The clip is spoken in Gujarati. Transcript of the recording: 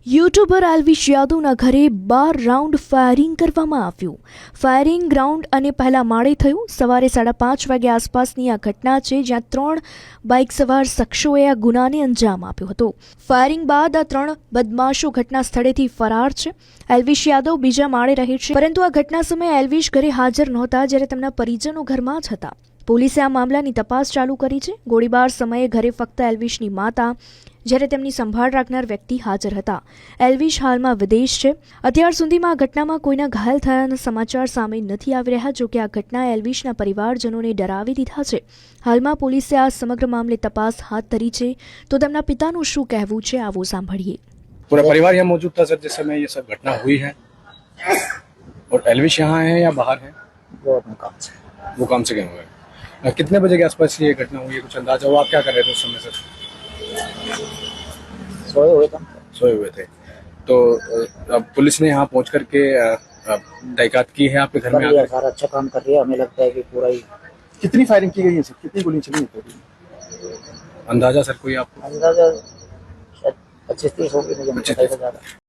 યુટ્યુબર એલ્વિશ યાદવના ઘરે 12 રાઉન્ડ ફાયરિંગ કરવામાં આવ્યું. ફાયરિંગ ગ્રાઉન્ડ અને પહેલા માળે થયું. સવારે 5:30 વાગ્યા આસપાસની આ ઘટના છે, જ્યાં 3 બાઇક સવાર શખ્સોએ આ ગુનાને અંજામ આપ્યો હતો. ફાયરિંગ બાદ આ 3 બદમાશો ઘટના સ્થળેથી ફરાર છે. એલ્વિશ યાદવ બીજા માળે રહે છે, પરંતુ આ ઘટના સમયે એલ્વિશ ઘરે હાજર નહોતા, જ્યારે તેમના પરિજનો ઘરમાં જ હતા. પોલીસે આ મામલાની તપાસ ચાલુ કરી છે. ગોળીબાર સમયે ઘરે ફક્ત એલ્વિશની માતા, જ્યારે તેમની સંભાળ રાખનાર વ્યક્તિ હાજર હતા. એલ્વિશ હાલમાં વિદેશ છે. અત્યાર સુધીમાં આ ઘટનામાં કોઈના ઘાયલ થયાના સમાચાર સામે નથી આવી રહ્યા. જોકે આ ઘટનાએ એલ્વિશના પરિવારજનોને ડરાવી દીધા છે. હાલમાં પોલીસે આ સમગ્ર મામલે તપાસ હાથ ધરી છે. તો તેમના પિતાનું શું કહેવું છે, આવો સાંભળીએ. पूरा परिवार यहाँ मौजूद था सर जिस समय ये सब घटना हुई है। और एल्विश यहाँ है या बाहर है? वो अपने काम से वो काम से गए हुए हैं। कितने बजे के आसपास ये घटना हुई है, कुछ अंदाजा हुआ? आप क्या कर रहे थे उस समय सर? सोए हुए थे। सोए हुए थे। तो अब पुलिस ने यहाँ पहुँच करके तहकीकात की है आपके घर में आकर? सारा अच्छा काम कर रही है। हमें लगता है कि पूरा ही। कितनी फायरिंग की गई है सर, कितनी गोली चली है? अंदाजा सर कोई आपको? अंदाजा शायद 25-30 होगी, मुझे नहीं पता ज़्यादा।